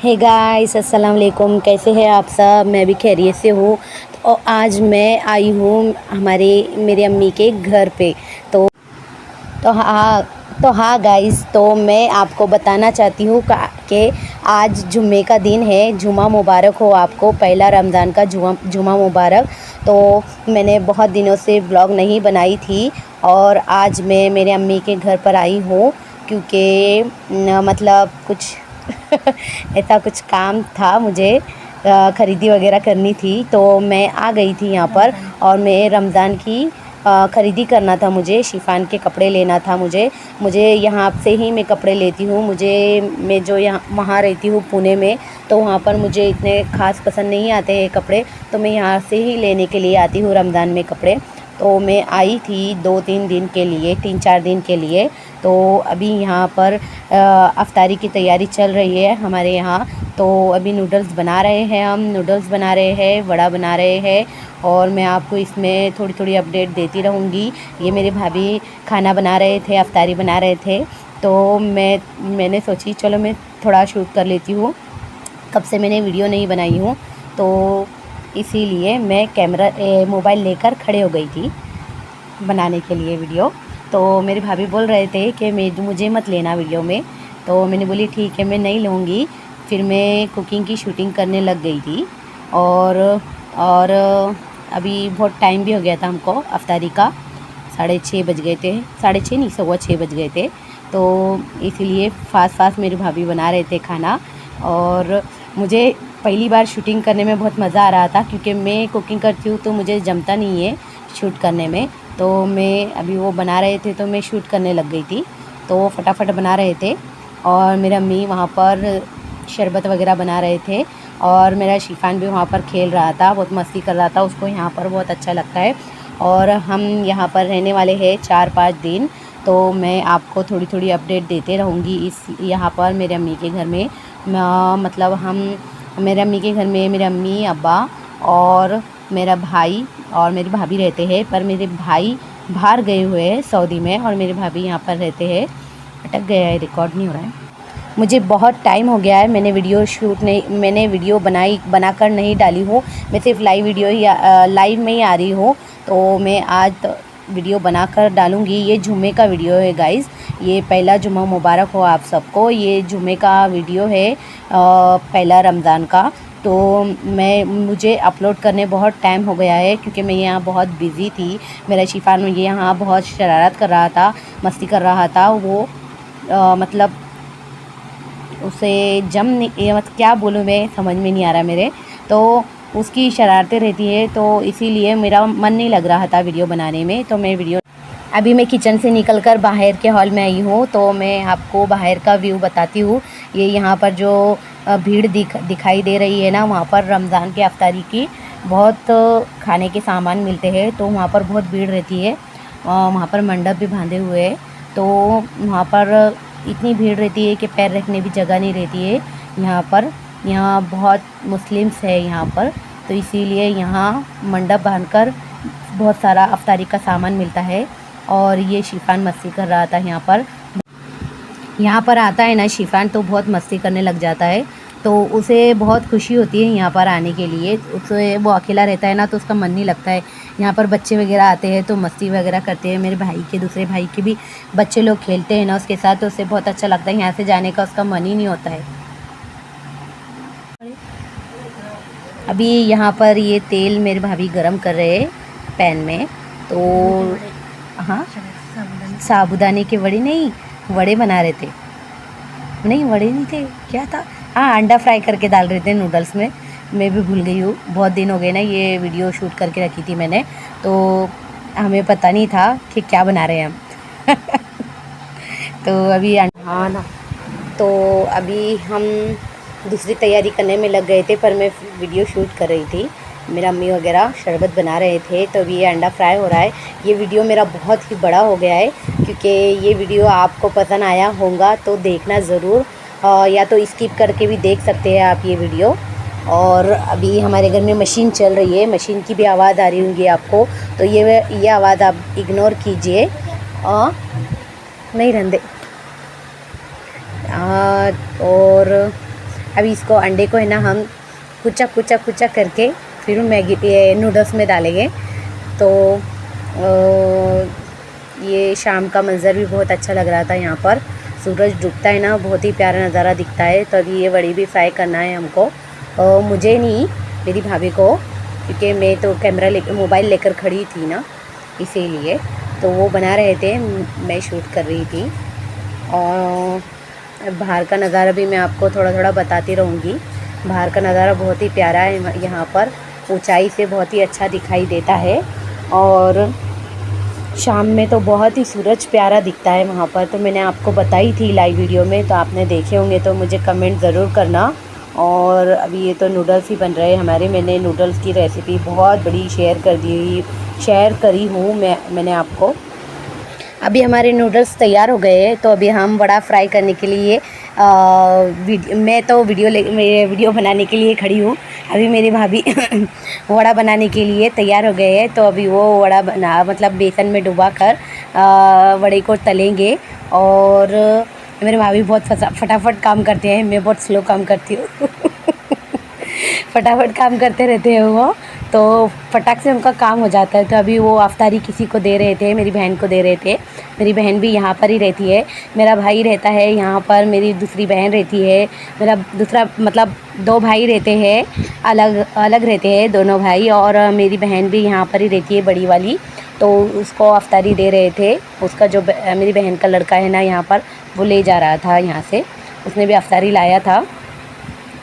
Hey guys, अस्सलाम वालेकुम। कैसे हैं आप सब? मैं भी खैरियत से हूँ। तो आज मैं आई हूँ मेरी अम्मी के घर पे। तो तो हाँ हाँ गाइस, तो मैं आपको बताना चाहती हूँ कि आज जुम्मे का दिन है। जुमा मुबारक हो आपको, पहला रमज़ान का जुमा मुबारक। तो मैंने बहुत दिनों से व्लॉग नहीं बनाई थी और आज मैं मेरे अम्मी के घर पर आई हूँ क्योंकि मतलब कुछ ऐसा कुछ काम था मुझे, ख़रीदी वगैरह करनी थी। तो मैं आ गई थी यहाँ पर और मैं रमज़ान की ख़रीदी करना था। मुझे शिफान के कपड़े लेना था। मुझे यहाँ से ही मैं कपड़े लेती हूँ। मैं जो यहाँ वहाँ रहती हूँ पुणे में, तो वहाँ पर मुझे इतने ख़ास पसंद नहीं आते हैं कपड़े, तो मैं यहाँ से ही लेने के लिए आती हूँ रमज़ान में कपड़े। तो मैं आई थी 2-3 दिन के लिए, 3-4 दिन के लिए। तो अभी यहाँ पर अफ्तारी की तैयारी चल रही है हमारे यहाँ। तो अभी नूडल्स बना रहे हैं, हम नूडल्स बना रहे हैं, वड़ा बना रहे हैं और मैं आपको इसमें थोड़ी थोड़ी अपडेट देती रहूँगी। ये मेरे भाभी खाना बना रहे थे, अफ्तारी बना रहे थे। तो मैंने सोची चलो मैं थोड़ा शूट कर लेती हूँ। कब से मैंने वीडियो नहीं बनाई हूँ, तो इसीलिए मैं मोबाइल लेकर खड़े हो गई थी बनाने के लिए वीडियो। तो मेरे भाभी बोल रहे थे कि मुझे मत लेना वीडियो में। तो मैंने बोली ठीक है, मैं नहीं लूँगी। फिर मैं कुकिंग की शूटिंग करने लग गई थी और अभी बहुत टाइम भी हो गया था हमको अफ्तारी का। 6:30 बज गए थे, 6:30 नहीं, 6:15 बज गए थे। तो इसीलिए फास्ट मेरी भाभी बना रहे थे खाना। और मुझे पहली बार शूटिंग करने में बहुत मज़ा आ रहा था क्योंकि मैं कुकिंग करती हूँ तो मुझे जमता नहीं है शूट करने में। तो मैं अभी वो बना रहे थे तो मैं शूट करने लग गई थी। तो वो फटाफट बना रहे थे और मेरा अम्मी वहाँ पर शरबत वगैरह बना रहे थे और मेरा शिफान भी वहाँ पर खेल रहा था, बहुत मस्ती कर रहा था। उसको यहाँ पर बहुत अच्छा लगता है और हम यहाँ पर रहने वाले हैं 4-5 दिन। तो मैं आपको थोड़ी थोड़ी अपडेट देते रहूँगी इस यहाँ पर मेरे अम्मी के घर में। मतलब मेरे अम्मी के घर में मेरे अम्मी, अब्बा और मेरा भाई और मेरी भाभी रहते हैं। पर मेरे भाई बाहर गए हुए हैं सऊदी में और मेरे भाभी यहाँ पर रहते हैं। अटक गया है, रिकॉर्ड नहीं हो रहा है। मुझे बहुत टाइम हो गया है, मैंने वीडियो बनाकर नहीं डाली हूँ। मैं सिर्फ लाइव में ही आ रही हूँ। तो मैं आज वीडियो बनाकर डालूँगी। ये जुम्मे का वीडियो है गाइज़, ये पहला जुम्मा मुबारक हो आप सबको। ये जुम्मे का वीडियो है, पहला रमज़ान का। तो मुझे अपलोड करने बहुत टाइम हो गया है क्योंकि मैं यहाँ बहुत बिज़ी थी। मेरा शिफान ये यहाँ बहुत शरारत कर रहा था, मस्ती कर रहा था। वो मतलब उसे क्या बोलूँ, मैं समझ में नहीं आ रहा मेरे। तो उसकी शरारतें रहती है, तो इसीलिए मेरा मन नहीं लग रहा था वीडियो बनाने में। तो अभी मैं किचन से निकलकर बाहर के हॉल में आई हूँ। तो मैं आपको बाहर का व्यू बताती हूँ। ये यहाँ पर जो भीड़ दिखाई दे रही है ना, वहाँ पर रमज़ान के अफ्तारी की बहुत खाने के सामान मिलते हैं। तो वहाँ पर बहुत भीड़ रहती है। वहाँ पर मंडप भी बांधे हुए हैं। तो वहाँ पर इतनी भीड़ रहती है कि पैर रखने भी जगह नहीं रहती है यहाँ बहुत मुस्लिम्स है यहाँ पर। तो इसीलिए यहाँ मंडप बांधकर बहुत सारा अफ्तारी का सामान मिलता है। और ये शिफान मस्ती कर रहा था यहाँ पर आता है ना शिफान, तो बहुत मस्ती करने लग जाता है। तो उसे बहुत खुशी होती है यहाँ पर आने के लिए। वो अकेला रहता है ना, तो उसका मन नहीं लगता है। यहाँ पर बच्चे वगैरह आते हैं तो मस्ती वगैरह करते हैं। मेरे भाई के दूसरे भाई के भी बच्चे लोग खेलते हैं ना उसके साथ, तो उसे बहुत अच्छा लगता है। यहाँ से जाने का उसका मन ही नहीं होता है। अभी यहाँ पर ये तेल मेरे भाभी गरम कर रहे हैं पैन में। तो हाँ, साबूदाने के वड़े नहीं, वड़े बना रहे थे। नहीं, वड़े नहीं थे, क्या था, हाँ, अंडा फ्राई करके डाल रहे थे नूडल्स में। मैं भी भूल गई हूँ, बहुत दिन हो गए ना, ये वीडियो शूट करके रखी थी मैंने। तो हमें पता नहीं था कि क्या बना रहे हैं हम। तो अभी हाँ ना, तो अभी हम दूसरी तैयारी करने में लग गए थे, पर मैं वीडियो शूट कर रही थी। मेरा अम्मी वगैरह शरबत बना रहे थे। तो अभी ये अंडा फ्राई हो रहा है। ये वीडियो मेरा बहुत ही बड़ा हो गया है क्योंकि ये वीडियो आपको पसंद आया होगा तो देखना ज़रूर, या तो स्किप करके भी देख सकते हैं आप ये वीडियो। और अभी हमारे घर में मशीन चल रही है, मशीन की भी आवाज़ आ रही होंगी आपको, तो ये आवाज़ आप इग्नोर कीजिए। नहीं रंदे। और अभी इसको अंडे को है ना हम कुचा कुचा कुचा करके फिर मैगी नूडल्स में डालेंगे। तो ये शाम का मंज़र भी बहुत अच्छा लग रहा था। यहाँ पर सूरज डूबता है ना, बहुत ही प्यारा नज़ारा दिखता है। तो अभी ये वड़ी भी फ्राई करना है हमको, मुझे नहीं, मेरी भाभी को, क्योंकि मैं तो कैमरा मोबाइल लेकर खड़ी थी ना, इसीलिए। तो वो बना रहे थे, मैं शूट कर रही थी। और बाहर का नज़ारा भी मैं आपको थोड़ा थोड़ा बताती रहूँगी। बाहर का नज़ारा बहुत ही प्यारा है, यहाँ पर ऊंचाई से बहुत ही अच्छा दिखाई देता है। और शाम में तो बहुत ही सूरज प्यारा दिखता है वहाँ पर। तो मैंने आपको बताई थी लाइव वीडियो में, तो आपने देखे होंगे तो मुझे कमेंट ज़रूर करना। और अभी ये तो नूडल्स ही बन रहे हैं हमारे। मैंने नूडल्स की रेसिपी बहुत बड़ी शेयर करी हूँ मैंने आपको। अभी हमारे नूडल्स तैयार हो गए हैं। तो अभी हम वड़ा फ्राई करने के लिए मैं तो वीडियो बनाने के लिए खड़ी हूँ। अभी मेरी भाभी वड़ा बनाने के लिए तैयार हो गए हैं। तो अभी वो वड़ा मतलब बेसन में डुबा कर वड़े को तलेंगे। और मेरे भाभी बहुत फटाफट काम करते हैं, मैं बहुत स्लो काम करती हूँ। फटाफट काम करते रहते हैं वो, तो फटाक से उनका काम हो जाता है। तो अभी वो अफ्तारी किसी को दे रहे थे, मेरी बहन को दे रहे थे। मेरी बहन भी यहाँ पर ही रहती है, मेरा भाई रहता है यहाँ पर, मेरी दूसरी बहन रहती है, मेरा दूसरा मतलब 2 भाई रहते हैं, अलग अलग रहते हैं दोनों भाई। और मेरी बहन भी यहाँ पर ही रहती है, बड़ी वाली। तो उसको अफ्तारी दे रहे थे। उसका जो मेरी बहन का लड़का है ना यहाँ पर, वो ले जा रहा था यहाँ से, उसने भी अफ्तारी लाया था,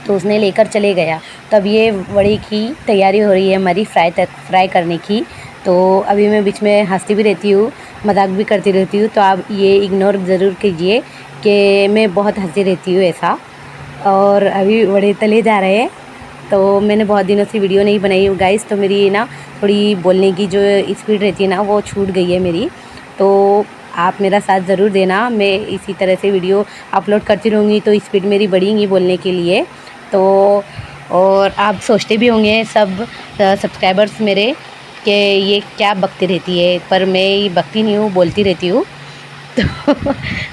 तो उसने लेकर चले गया। तब ये वड़ी की तैयारी हो रही है हमारी फ्राई करने की। तो अभी मैं बीच में हंसती भी रहती हूँ, मजाक भी करती रहती हूँ, तो आप ये इग्नोर ज़रूर कीजिए कि मैं बहुत हंसती रहती हूँ ऐसा। और अभी वड़े तले जा रहे हैं। तो मैंने बहुत दिनों से वीडियो नहीं बनाई हूँ गाइस, तो मेरी ना थोड़ी बोलने की जो स्पीड रहती है ना, वो छूट गई है मेरी। तो आप मेरा साथ ज़रूर देना, मैं इसी तरह से वीडियो अपलोड करती रहूँगी तो स्पीड मेरी बढ़ेगी बोलने के लिए। तो और आप सोचते भी होंगे सब सब्सक्राइबर्स मेरे कि ये क्या बकती रहती है, पर मैं ये बकती नहीं हूँ, बोलती रहती हूँ। तो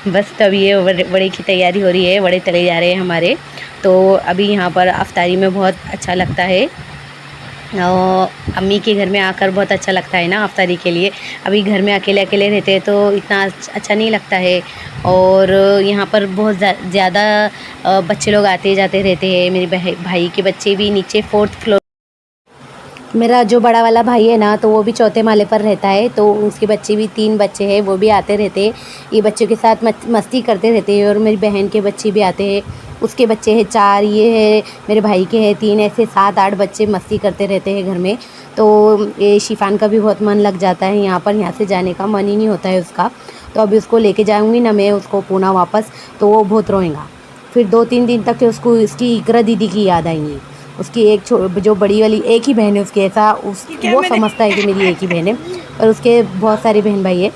बस तब ये वड़े की तैयारी हो रही है, वड़े तले जा रहे हैं हमारे। तो अभी यहाँ पर अफ्तारी में बहुत अच्छा लगता है, और अम्मी के घर में आकर बहुत अच्छा लगता है ना अफ्तारी के लिए। अभी घर में अकेले अकेले रहते हैं तो इतना अच्छा नहीं लगता है। और यहाँ पर बहुत ज़्यादा बच्चे लोग आते जाते रहते हैं। मेरे भाई के बच्चे भी नीचे 4th फ्लोर, मेरा जो बड़ा वाला भाई है ना, तो वो भी 4थे माले पर रहता है। तो उसके बच्चे भी 3 बच्चे हैं, वो भी आते रहते हैं, ये बच्चों के साथ मस्ती करते रहते हैं। और मेरी बहन के बच्चे भी आते हैं, उसके बच्चे हैं 4, ये है मेरे भाई के हैं 3, ऐसे 7-8 बच्चे मस्ती करते रहते हैं घर में। तो ये शिफान का भी बहुत मन लग जाता है यहाँ पर, यहाँ से जाने का मन ही नहीं होता है उसका। तो अभी उसको लेके जाऊँगी ना मैं उसको पूना वापस, तो वो बहुत रोएगा। फिर 2-3 दिन तक उसको इसकी इकरा दीदी की याद आएंगी। उसकी एक जो बड़ी वाली एक ही बहन है उसकी, ऐसा वो समझता है कि मेरी एक ही बहन है, पर उसके बहुत सारे बहन भाई है,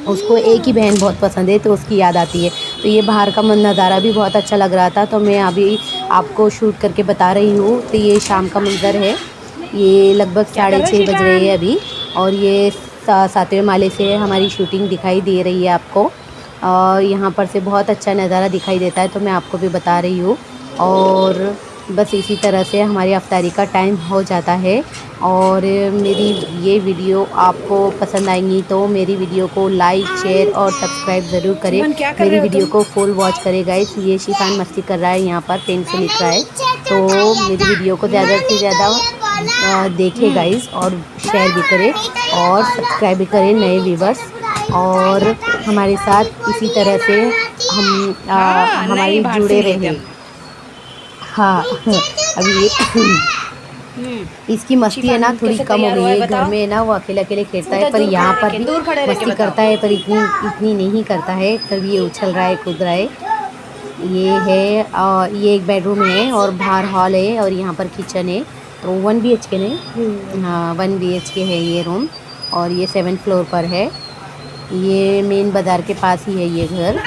उसको एक ही बहन बहुत पसंद है, तो उसकी याद आती है। तो ये बाहर का नज़ारा भी बहुत अच्छा लग रहा था, तो मैं अभी आपको शूट करके बता रही हूँ। तो ये शाम का मंज़र है, ये लगभग 6:30 बज रहे हैं अभी। और ये 7वें माले से हमारी शूटिंग दिखाई दे रही है आपको। यहाँ पर से बहुत अच्छा नज़ारा दिखाई देता है, तो मैं आपको भी बता रही हूँ। और बस इसी तरह से हमारी अफ्तारी का टाइम हो जाता है। और मेरी ये वीडियो आपको पसंद आएंगी तो मेरी वीडियो को लाइक, शेयर और सब्सक्राइब ज़रूर करें। मेरी वीडियो को फुल वॉच करें गाइस। ये शिफान मस्ती कर रहा है, यहाँ पर पेन से लिख रहा है। तो मेरी वीडियो को ज़्यादा से ज़्यादा देखें गाइस, और शेयर भी करें और सब्सक्राइब भी करें नए व्यूवर्स। और हमारे साथ इसी तरह से हम हमारी जुड़े रहें। हाँ, अभी इसकी मस्ती है ना थोड़ी कम हो गई है। घर में है ना वो अकेले अकेले खेलता है, पर यहाँ पर भी मस्ती करता है, पर इतनी नहीं करता है। तब ये उछल रहा है, कूद रहा है। ये है ये एक बेडरूम है और बाहर हॉल है, और यहाँ पर किचन है। तो 1 BHK नहीं, हाँ 1 BHK है ये रूम, और ये 7th फ्लोर पर है। ये मेन बाज़ार के पास ही है ये घर।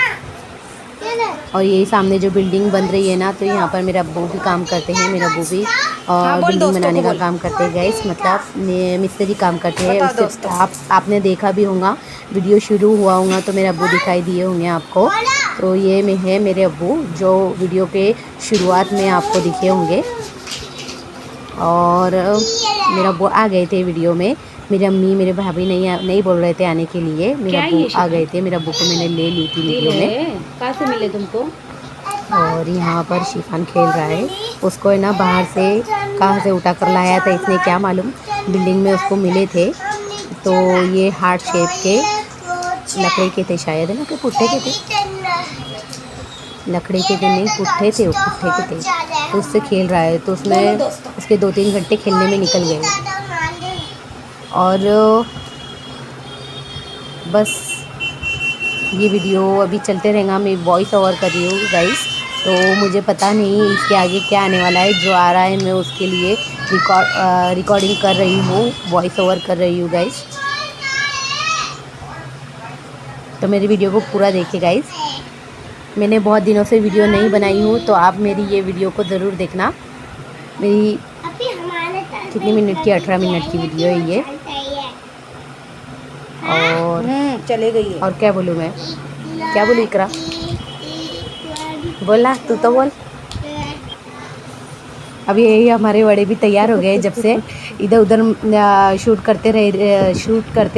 और ये सामने जो बिल्डिंग बन रही है ना, तो यहाँ पर मेरे अब्बू भी काम करते हैं। मेरे अब्बू भी बिल्डिंग बनाने का काम करते हैं गाइस, मतलब मिस्त्री काम करते हैं। उससे आपने देखा भी होगा, वीडियो शुरू हुआ होगा तो मेरे अब्बू दिखाई दिए होंगे आपको। तो ये में है मेरे अब्बू, जो वीडियो के शुरुआत में आपको दिखे होंगे। और मेरे अब्बू आ गए थे वीडियो में। मेरी अम्मी मेरे भाभी नहीं बोल रहे थे आने के लिए, मेरे अब्बू आ गए थे। मेरे अब्बू को मैंने ले ली थी वीडियो में। कहाँ से मिले तुमको? और यहाँ पर शिफान खेल रहा है, उसको है ना बाहर से कहाँ से उठा कर लाया था इसने क्या मालूम, बिल्डिंग में उसको मिले थे। तो ये हार्ट शेप के लकड़ी के थे शायद, है ना, कि पुट्ठे के थे, लकड़ी के थे नहीं, पुट्ठे थे, वो पुट्ठे के थे। तो उससे खेल रहा है, तो उसमें उसके 2-3 घंटे खेलने में निकल गए। और बस ये वीडियो अभी चलते रहेगा। मैं वॉइस ओवर कर रही हूँ गाइस, तो मुझे पता नहीं इसके आगे क्या आने वाला है। जो आ रहा है मैं उसके लिए रिकॉर्डिंग कर रही हूँ, वॉइस ओवर कर रही हूँ गाइस। तो मेरी वीडियो को पूरा देखिए गाइस। मैंने बहुत दिनों से वीडियो नहीं बनाई हूँ, तो आप मेरी ये वीडियो को ज़रूर देखना। मेरी कितनी मिनट की, 18 मिनट की वीडियो है ये। और चले गई है। और क्या बोलूँ मैं, क्या बोलूँ इकरा, बोला तू तो बोल। अभी यही हमारे बड़े भी तैयार हो गए, जब से इधर उधर शूट करते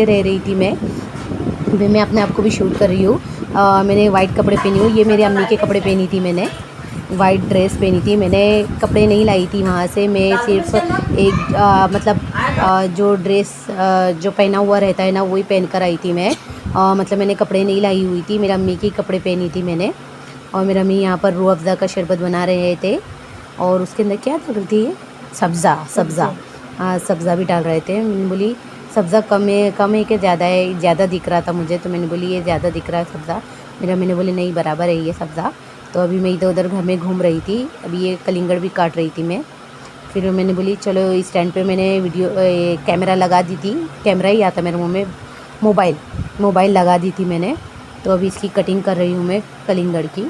रह रही थी मैं। अभी मैं अपने आप को भी शूट कर रही हूँ। मैंने वाइट कपड़े पहनी हूँ, ये मेरी अम्मी के कपड़े पहनी थी मैंने, वाइट ड्रेस पहनी थी मैंने। कपड़े नहीं लाई थी वहाँ से, मैं सिर्फ एक मतलब जो ड्रेस जो पहना हुआ रहता है ना, वही पहन कर आई थी मैं। मतलब मैंने कपड़े नहीं लाई हुई थी, मेरी अम्मी की कपड़े पहनी थी मैंने। और मेरी अम्मी यहाँ पर रूह अफ़ज़ा का शरबत बना रहे थे, और उसके अंदर क्या डाल रही थी, सब्ज़ा हाँ, सब्ज़ा भी डाल रहे थे। मैंने बोली सब्ज़ा कम है कि ज़्यादा है, ज़्यादा दिख रहा था मुझे, तो मैंने बोली ये ज़्यादा दिख रहा है सब्ज़ा। मैंने बोली नहीं, बराबर है ये सब्ज़ा। तो अभी मैं इधर उधर घर में घूम रही थी, अभी ये कलिंगड़ भी काट रही थी मैं। फिर मैंने बोली चलो इस स्टैंड पे मैंने कैमरा लगा दी थी, कैमरा ही आता मेरे मुँह में, मोबाइल लगा दी थी मैंने। तो अभी इसकी कटिंग कर रही हूँ मैं कलिंगड़ की।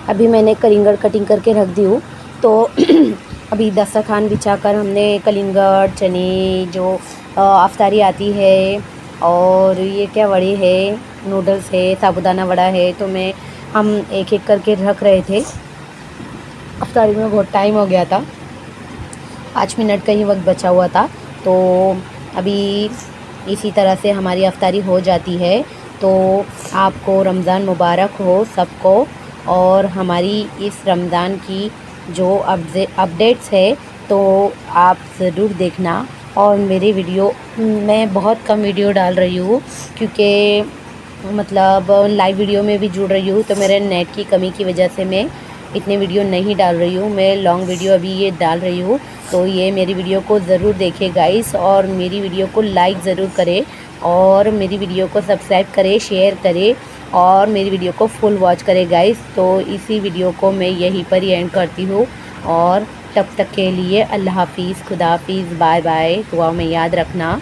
अभी मैंने कलिंगड़ कटिंग करके रख दी हूँ। तो अभी दस्तरखान बिछाकर हमने कलिंगड़, चने, जो अफ्तारी आती है, और ये क्या वड़े है, नूडल्स है, साबुदाना वड़ा है, तो हम एक एक करके रख रहे थे। अफ्तारी में बहुत टाइम हो गया था, 5 मिनट का ही वक्त बचा हुआ था। तो अभी इसी तरह से हमारी अफ्तारी हो जाती है। तो आपको रमज़ान मुबारक हो सबको, और हमारी इस रमज़ान की जो अपडेट्स है तो आप ज़रूर देखना। और मेरी वीडियो, मैं बहुत कम वीडियो डाल रही हूँ, क्योंकि मतलब लाइव वीडियो में भी जुड़ रही हूँ, तो मेरे नेट की कमी की वजह से मैं इतने वीडियो नहीं डाल रही हूँ। मैं लॉन्ग वीडियो अभी ये डाल रही हूँ। तो ये मेरी वीडियो को ज़रूर देखें गाइस, और मेरी वीडियो को लाइक ज़रूर करें, और मेरी वीडियो को सब्सक्राइब करें, शेयर करें, और मेरी वीडियो को फुल वॉच करें गाइस। तो इसी वीडियो को मैं यहीं पर ही एंड करती हूँ, और तब तक के लिए अल्लाह हाफिज़, खुदा हाफिज़, बाय बाय, दुआ में याद रखना।